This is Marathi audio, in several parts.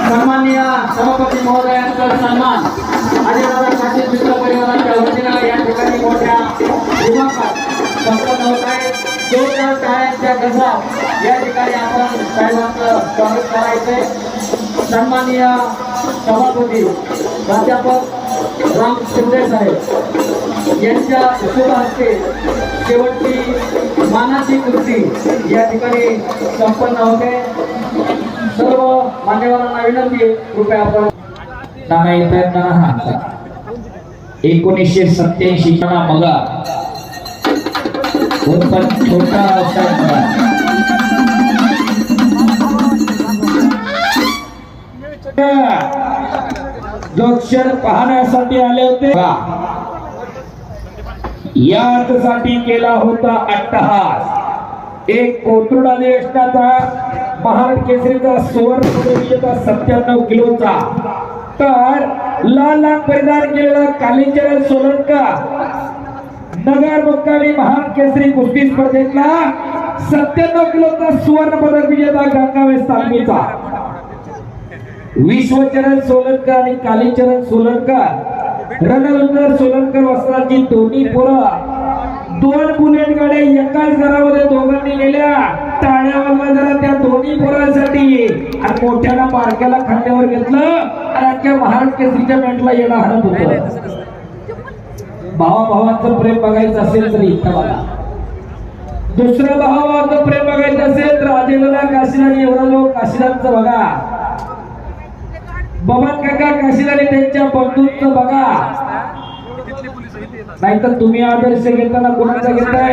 सन्माननीय सभापती महोदयांचा सन्मान अजयदादा पाटील मित्र परिवाराच्या वतीने या ठिकाणी मोठ्या दिमाखात संपन्न होत आहे. जोरदार टाळ्यांच्या गजरात या ठिकाणी आपण साहेबांचं स्वागत करायचंय. सन्माननीय सभापती प्राध्यापक राम शिंदे साहेब यांच्या शुभ हस्ते शेवटची मानाची कृती या ठिकाणी संपन्न होते. सर्व मान्यवरांना विनंती आहे, कृपया आपण नाना येतात नाना 1987 चा मगा उत्पन्न छोटा असा जो क्षण पाहण्यासाठी आले होते यासाठी केला होता अट्टहास. एक कोथरूड अधिवेशनाचा महाराष्ट्र केसरीचा सुवर्ण विजेता 97 किलोचा तर लाल परिधान केलेला कालीचरण सोलंकर नगर मुक्कामी महाराष्ट्र केसरी कुस्ती स्पर्धेतला 97 किलोचा सुवर्ण पदक विजेता गंगावेस तालमीचा विश्वचरण सोलंकर आणि कालीचरण सोलंकर रणविंदर सोलंकर वस्त्राची दोन्ही पोरं 2 बुलेट गाड्या एकाच घरामध्ये दोघांनी नेल्या. टाळ्या वाजवा जरा त्या दोन्ही पोरांसाठी. आणि मोठ्याला बारक्याला खांद्यावर घेतलं आणि अख्ख्या महाराष्ट्र केसरीच्या मॅचला येणं हाणत होतं. भावाभावाचं प्रेम बघायचं असेल तर इथं बघा. दुसरं भावाभावाचं प्रेम बघायचं असेल तर राजेंद्र काशीदानी एवढा काशीदांचं बघा. बबन काका काशीदानी त्यांच्या बंधूंचं बघा. नाहीतर तुम्ही आदर्श घेताना कोणाचा घेताय?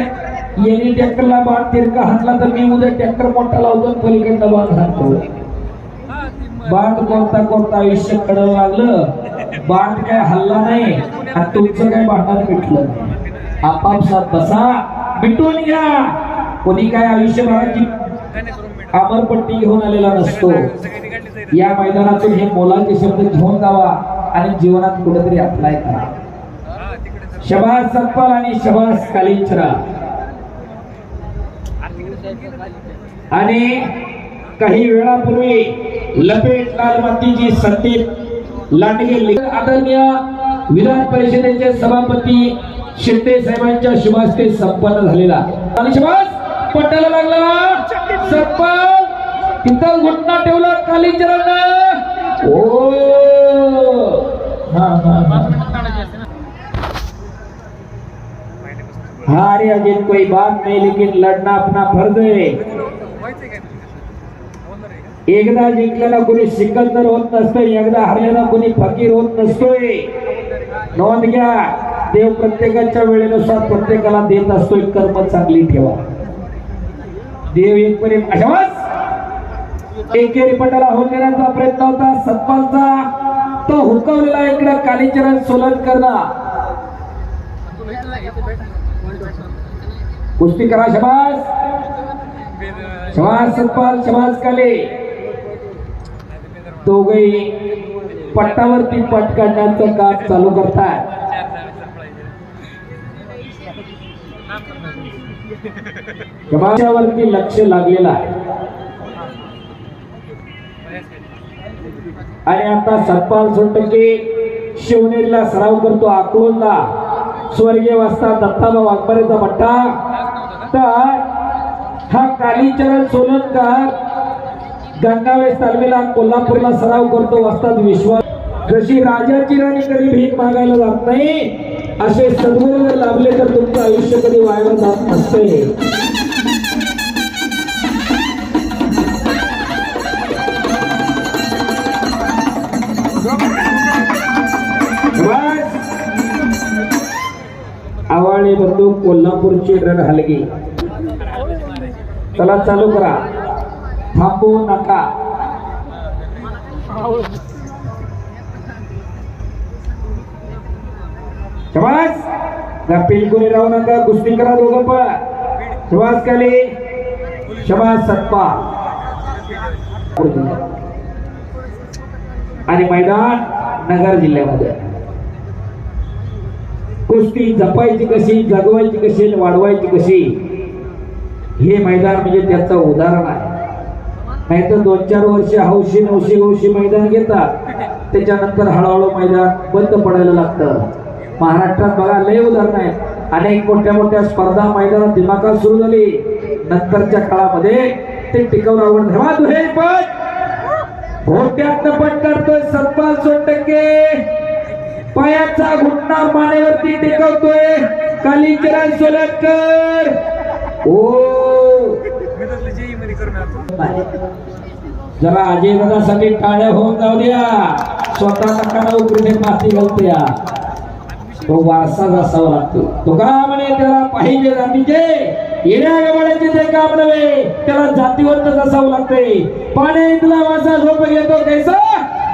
येणी ट्रॅक्टरला बाण तिरका हाणला तर मी उद्या ट्रॅक्टर मोठा लावतो पलीकडला बाण हाणतो. बाण कोणता कोणता आयुष्य कळायला लागलं. बाण काय हल्ला नाही आणि तुमचं काय भांडण मिटलं. आपापसात बसा, मिटून घ्या. कोणी काय आयुष्यभराची अमरपट्टी घेऊन आलेला नसतो. या मैदानातून हे मोलाचे शब्द घेऊन जावा आणि जीवनात कुठेतरी अप्लाय करा. शबास सप्पल आणि शबास कालीचरा. आणि काही वेळापूर्वी लपेट लाल मातीची संदीप लांडगे आदरणीय विधान परिषदेचे सभापती शिंदे साहेबांच्या शुभास्ते संपन्न झालेला आणि शबास पटायला लागला. सप्पल तिथं घुटना ठेवला कालीचरण. ओ हार या जीत कोई बात नहीं, लेकिन लड़ना अपना फर्ज है. एकदा जिंकलेला कोणी सिकंदर होत नसतोय, एकदा हरलेला कोणी फकीर होत नसतोय. नोंद घ्या, देव प्रत्येकाच्या वेळेनुसार प्रत्येकाला देत असतोय. कर्म चांगली ठेवा. देव एकपर्यंत अशाच एकेरी पटाला होऊन देण्याचा प्रयत्न होता सत्पालचा. तो हुकवलेला इकडे कालीचरण सोलंकरला कुस्ती करा. शबास शबास सत्पाल शबास काले. दोघेही पट्टावरती पट काढण्याचं काम चालू करतात. शबासावरती लक्ष लागलेला आहे. आणि आता सत्पाल सोनटके शिवनेरीला सराव करतो. अकलूजला स्वर्गीय वास्ता दत्ताभाऊ वाघमारेचा पट्टा. तर हा कालीचरण सोलंकर गंगावेस तालमीला कोल्हापूरला सराव करतो. वस्ताद विश्वास. जशी राजाची राणी कधी भीक मागायला जात नाही, असे सद्गुरू जर लाभले तर तुमचं आयुष्य कधी वाया जात नसते. आवाळे बंधू कोल्हापूरची रण हलगी. चला चालू करा, थांबू नका. शबास गप्पील कोणी राहू नका. कुस्ती करा दोघं पण. शबास काले शबास सत्पाल. आणि मैदान नगर जिल्ह्यामध्ये. कुस्ती जपायची कशी, जगवायची कशी, वाढवायची कशी, हे मैदान म्हणजे त्याचं उदाहरण आहे. नाहीतर 2-4 वर्ष हौशी मैदान घेतात, त्याच्यानंतर हळूहळू मैदान बंद पडायला लागतं. महाराष्ट्रात बघा लय उदाहरण आहे. अनेक मोठ्या स्पर्धा मैदानात दिमाखात सुरू झाली, नंतरच्या काळामध्ये ते टिकवणं आवड ठेवा. दुहेरी पट घोट्यातनं पट करतोय सतपाल सोनटक्के, पायाचा घुटणा मानेवरती टिकवतोय कालीचरण सोलटकर. जरा अजय दादासाठी टाळ्या होऊन जाऊ द्या, स्वतः नकाला उकरीने माती घालते. तो वारसा असावा लागतो. तो का म्हणे त्याला पाहिजे जातीचे येण्या गवळ्याचे ते काम नव्हे, त्याला जातीवंत असावं लागते. पाण्या इथला वासा झोप घेतो कैसा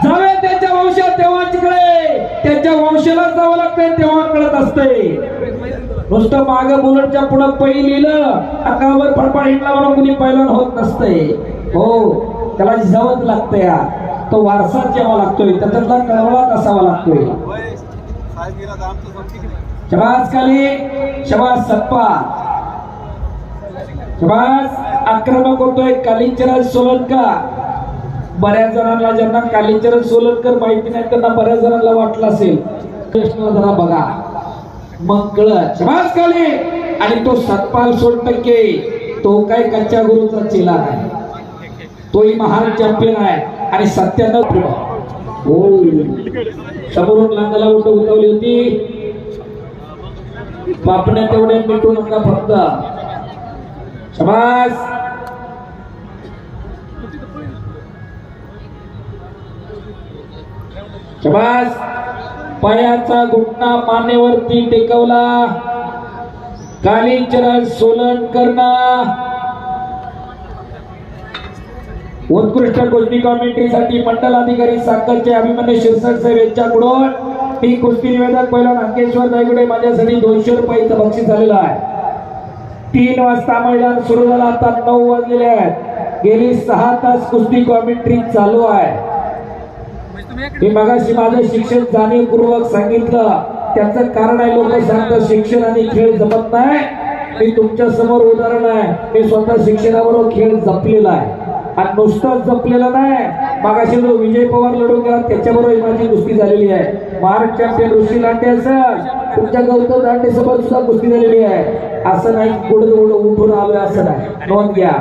जावे त्याच्या वंशात तेव्हा तिकडे, त्याच्या वंशाला जावं लागतंय तेव्हा कळत असते. नुसतं माग बुलेटच्या पुढं पै लिहिलं अंगावर फडफड हिंडला म्हणून कुणी पैलवान होत नसते. हो, त्याला जावंच लागतंय. तो वारसा जेव्हा लागतोय त्याच्यातला कळवळाच असावा लागतोय. शबास काली, शबास सप्पा, शबास आक्रमक होतोय कालीचरण सोलनकर. बऱ्याच जणांना ज्यांना कालीचरण सोलनकर माहिती नाही त्यांना बऱ्याच जणांना वाटलं असेल, जरा बघा मग कळत. शबास काली. आणि तो सतपाल सोनटक्के तो काय कच्च्या गुरुचा चेला नाही, तोही महान चॅम्पियन आहे. आणि 97 समोरून लांगाला उठवली होती. पापण्या तेवढ्या मिटू नका फक्त. शबास. शबास. पायाचा घुटणा मानेवरती टेकवला कालीचरण सोलनकरना. उत्कृष्ट कुस्ती कॉमेंट्रीसाठी मंडल अधिकारी साखरचे अभिमन्यू शिरसाट साहेब यांच्याकडून मी कुस्ती निवेदक पहिला अंकेश्वर दायगुडे माझ्यासाठी 200 रुपयाचं बक्षीस झालेलं आहे. 3 वाजता मैदान सुरू झालं, आता 9 वाजलेले आहेत. गेली 6 तास कुस्ती कॉमेंट्री चालू आहे. मी मगाशी माझं शिक्षण जाणीवपूर्वक सांगितलं, त्याचं कारण आहे लोक सांगतात शिक्षण आणि खेळ जमत नाही. मी तुमच्या समोर उदाहरण आहे, मी स्वतः शिक्षणाबरोबर खेळ जपलेला आहे. आणि नुसतं जपलेलं नाही, मागाशी जो विजय पवार लढून गेला त्याच्याबरोबर माझी कुस्ती झालेली आहे. महाराष्ट्र चॅम्पियन ऋषी लांडे सर, तुमच्या गौतम दांडे सोबत सुद्धा कुस्ती झालेली आहे. असं नाही पुढे उठून आलोय असं नाही, नोंद घ्या.